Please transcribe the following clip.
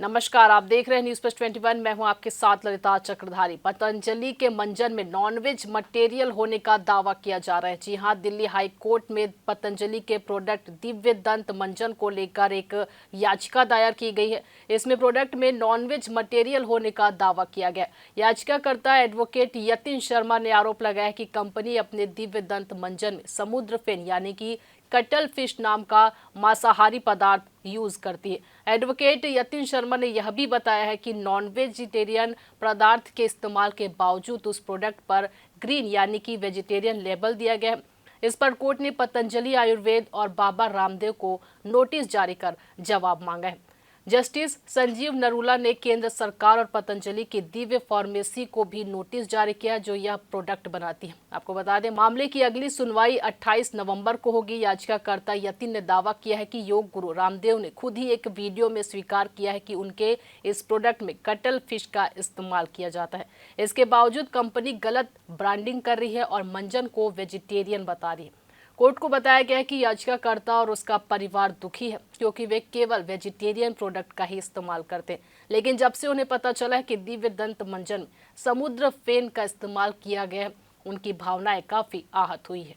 नमस्कार, आप देख रहे हैं न्यूज प्लस 21। मैं हूं आपके साथ ललिता चक्रधारी। पतंजलि के मंजन में नॉनवेज मटेरियल होने का दावा किया जा रहा है। जी हां, दिल्ली हाई कोर्ट में पतंजलि के प्रोडक्ट दिव्य दंत मंजन को लेकर एक याचिका दायर की गई है। इसमें प्रोडक्ट में नॉनवेज मटेरियल होने का दावा किया गया। याचिकाकर्ता एडवोकेट यतिन शर्मा ने आरोप लगाया कि कंपनी अपने दिव्य दंत मंजन में समुद्र फेन यानी कि कटल फिश नाम का मांसाहारी पदार्थ यूज करती है। एडवोकेट यतिन शर्मा ने यह भी बताया है कि नॉन वेजिटेरियन पदार्थ के इस्तेमाल के बावजूद उस प्रोडक्ट पर ग्रीन यानी कि वेजिटेरियन लेबल दिया गया है। इस पर कोर्ट ने पतंजलि आयुर्वेद और बाबा रामदेव को नोटिस जारी कर जवाब मांगा है। जस्टिस संजीव नरूला ने केंद्र सरकार और पतंजलि की दिव्य फार्मेसी को भी नोटिस जारी किया जो यह प्रोडक्ट बनाती है। आपको बता दें, मामले की अगली सुनवाई 28 नवंबर को होगी। याचिकाकर्ता यतिन ने दावा किया है कि योग गुरु रामदेव ने खुद ही एक वीडियो में स्वीकार किया है कि उनके इस प्रोडक्ट में कटल फिश का इस्तेमाल किया जाता है। इसके बावजूद कंपनी गलत ब्रांडिंग कर रही है और मंजन को वेजिटेरियन बता रही है। कोर्ट को बताया गया है कि याचिकाकर्ता और उसका परिवार दुखी है क्योंकि वे केवल वेजिटेरियन प्रोडक्ट का ही इस्तेमाल करते हैं। लेकिन जब से उन्हें पता चला है कि दिव्य दंत मंजन में समुद्र फेन का इस्तेमाल किया गया है, उनकी भावनाएं काफी आहत हुई है।